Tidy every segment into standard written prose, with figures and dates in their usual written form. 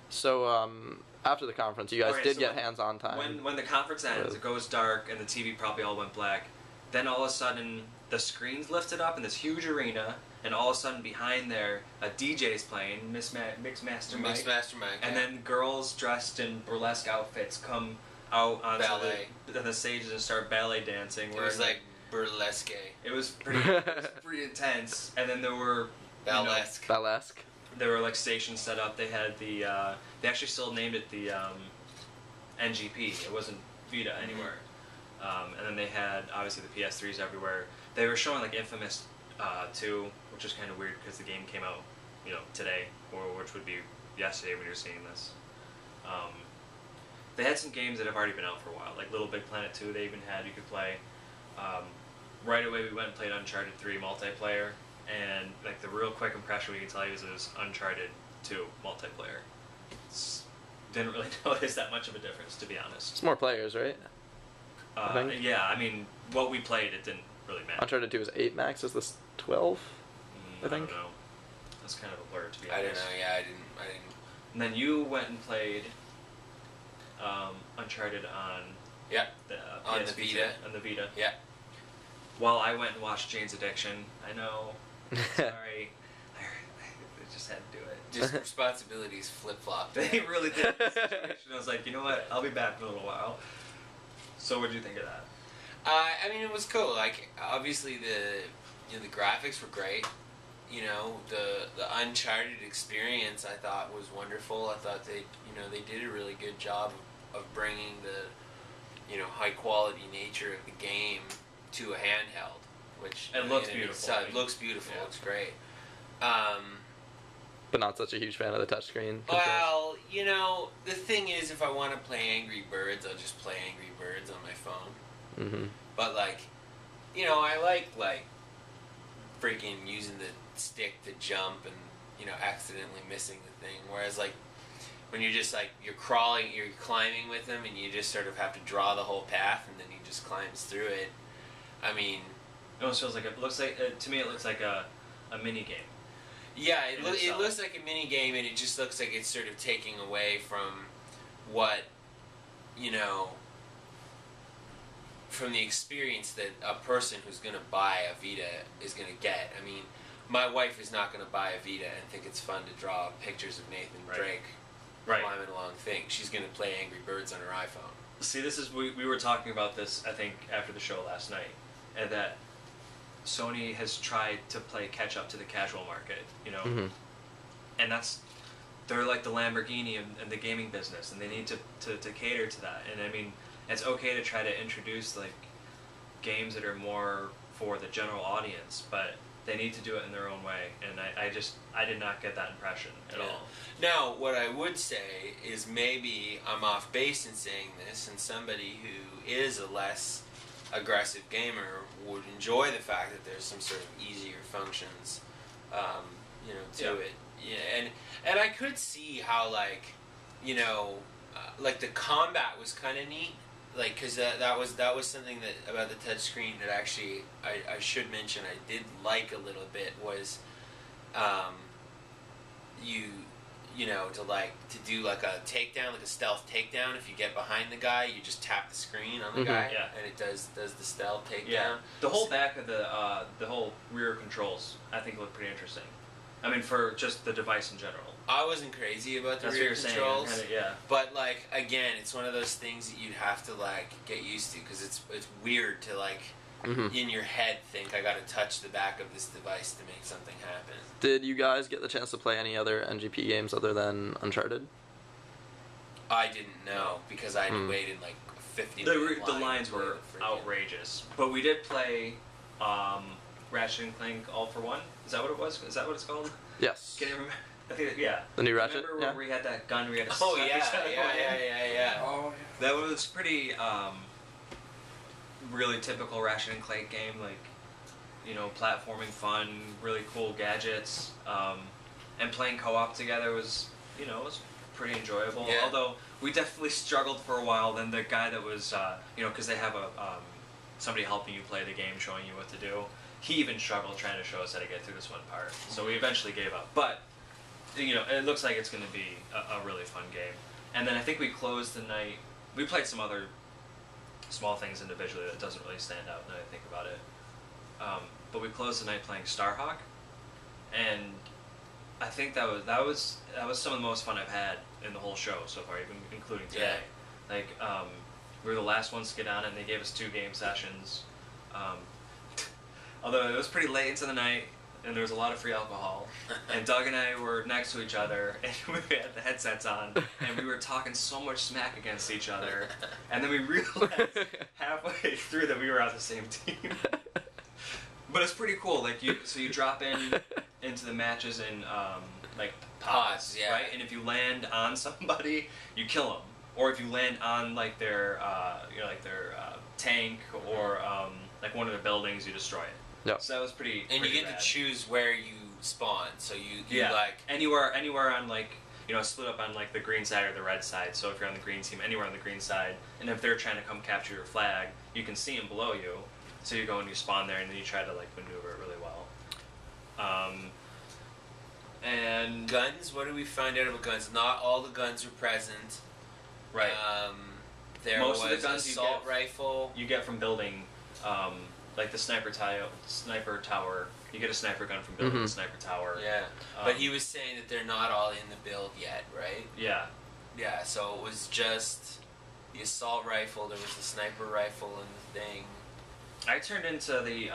So, after the conference, you guys Okay, did so get hands-on time. When the conference ends, it goes dark and the TV probably all went black. Then all of a sudden, the screen's lifted up in this huge arena, and all of a sudden behind there, a DJ's playing, Mixed Master Mike. And then girls dressed in burlesque outfits come out onto the stages and start ballet dancing. It was like burlesque. It was pretty intense. And then there were Balesque. Balesque. There were like stations set up. They had the they actually still named it the NGP. It wasn't Vita anywhere. And then they had obviously the PS3s everywhere. They were showing like Infamous 2, which is kind of weird because the game came out, today, or which would be yesterday when you're seeing this. They had some games that have already been out for a while, like Little Big Planet 2. They even had you could play. Right away, we went and played Uncharted 3 multiplayer, and like the real quick impression we can tell you is it was Uncharted 2 multiplayer. Didn't really notice that much of a difference, to be honest. It's more players, right? Yeah, I mean, what we played, it didn't really matter. Uncharted 2 is 8 max. Is this 12? I think. I don't know. That's kind of a blur, to be honest. I don't know. Yeah, I didn't. And then you went and played Uncharted on on the Vita. On the Vita. Yeah. While I went and watched Jane's Addiction. I know. Sorry. I just had to do it. Just responsibilities flip-flopped. They really did. I was like, you know what? I'll be back in a little while. So what did you think of that? I mean, it was cool. Like, obviously the graphics were great. The Uncharted experience I thought was wonderful. I thought they did a really good job of bringing the high quality nature of the game to a handheld, which it looks beautiful. It looks beautiful. Yeah. It looks great. But not such a huge fan of the touchscreen. Well, the thing is, if I want to play Angry Birds, I'll just play Angry Birds on my phone. Mm-hmm. But I like freaking using the stick to jump and accidentally missing the thing. Whereas when you're just you're climbing with them, and you just sort of have to draw the whole path, and then he just climbs through it. I mean, it almost feels like to me it looks like a mini game. Yeah, it looks like a mini game, and it just looks like it's sort of taking away from what from the experience that a person who's going to buy a Vita is going to get. I mean, my wife is not going to buy a Vita and think it's fun to draw pictures of Nathan Drake climbing along things. She's going to play Angry Birds on her iPhone. See, this is we were talking about this, I think, after the show last night, and that Sony has tried to play catch up to the casual market, Mm-hmm. and they're like the Lamborghini in the gaming business, and they need to cater to that. And I mean, it's okay to try to introduce games that are more for the general audience, but they need to do it in their own way. And I did not get that impression at all. Now, what I would say is maybe I'm off base in saying this, and somebody who is a less aggressive gamer would enjoy the fact that there's some sort of easier functions, to it. Yeah, and I could see how the combat was kind of neat, because that was something that about the touchscreen that actually I should mention I did like a little bit was, to do a takedown, a stealth takedown. If you get behind the guy, you just tap the screen on the guy, and it does the stealth takedown. Yeah. The whole back of the whole rear controls, I think, look pretty interesting. I mean, for just the device in general. I wasn't crazy about the rear controls. Saying, yeah. But again, it's one of those things that you'd have to get used to, because it's weird to in your head think I got to touch the back of this device to make something happen. Did you guys get the chance to play any other NGP games other than Uncharted? I didn't know, because I had to wait in 50 minutes. The lines were outrageous. But we did play Ratchet and Clank All for One. Is that what it was? Is that what it's called? Yes. Can you remember? I think yeah. The new Ratchet? Remember when we had that gun we had to Oh, slap yeah, each other? yeah. Oh, yeah. That was pretty really typical Ratchet and Clank game, platforming fun, really cool gadgets, and playing co-op together was pretty enjoyable. Yeah. Although we definitely struggled for a while. Then the guy that was because they have somebody helping you play the game, showing you what to do. He even struggled trying to show us how to get through this one part. So we eventually gave up. But it looks like it's going to be a really fun game. And then I think we closed the night. We played some other small things individually that doesn't really stand out now that I think about it. But we closed the night playing Starhawk, and I think that was some of the most fun I've had in the whole show so far, even including today. Yeah. Like we were the last ones to get on, and they gave us 2 game sessions. Although it was pretty late into the night, and there was a lot of free alcohol, and Doug and I were next to each other, and we had the headsets on, and we were talking so much smack against each other, and then we realized halfway through that we were on the same team. But it's pretty cool. Like you drop into the matches in like pods, yeah. right? And if you land on somebody, you kill them, or if you land on like their tank or like one of their buildings, you destroy it. Yep. So that was pretty. And pretty you get rad. to choose where you spawn. So you like anywhere on like split up on like the green side or the red side. So if you're on the green team, anywhere on the green side, and if they're trying to come capture your flag, you can see them below you. So you go and you spawn there, and then you try to like maneuver it really well. And guns. What did we find out about guns? Not all the guns were present. right, There most was of the guns assault rifle. you get from building, like the sniper tower. You get a sniper gun from building the sniper tower. Yeah, but he was saying that they're not all in the build yet, right? Yeah. Yeah, so it was just the assault rifle. There was the sniper rifle and the thing. I turned into the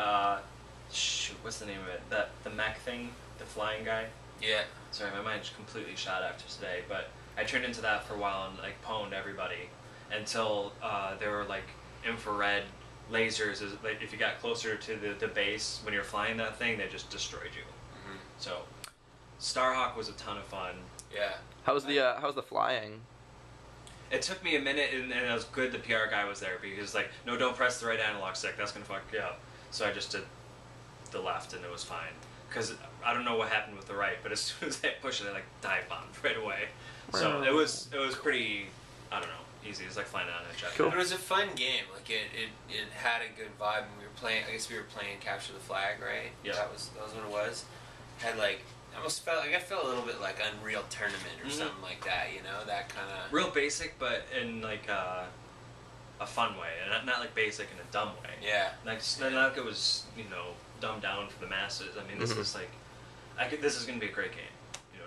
what's the name of it? The mech thing, the flying guy. Yeah. Sorry, my mind just completely shot after today. But I turned into that for a while and like pwned everybody until there were like infrared lasers. Like if you got closer to the base when you're flying that thing, they just destroyed you. Mm-hmm. So Starhawk was a ton of fun. Yeah. How's the flying? It took me a minute, and it was good the PR guy was there because like, no, don't press the right analog stick. That's gonna fuck you up. So I just did the left, and it was fine. Because I don't know what happened with the right, but as soon as I pushed it, I like dive bombed right away. So it was pretty, I don't know, easy. It was like flying on a jet. Cool. But it was a fun game. Like it had a good vibe. And we were playing. I guess we were playing Capture the Flag, right? Yeah. That was what it was. Had like. I almost felt like I felt a little bit like Unreal Tournament or something like that, that kind of real basic, but in like a fun way, and not like basic in a dumb way. Yeah. Like not like it was dumbed down for the masses. I mean, this is like, this is gonna be a great game.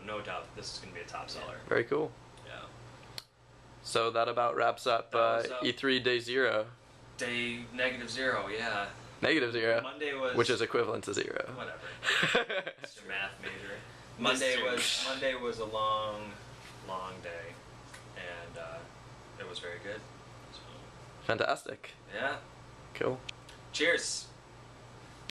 No doubt this is gonna be a top seller. Very cool. Yeah. So that about wraps up E3 Day 0. Day -0, yeah. -0. Monday was, which is equivalent to 0. Whatever. It's your math major. Monday was a long day, and it was very good. So, Fantastic. yeah. Cool. Cheers.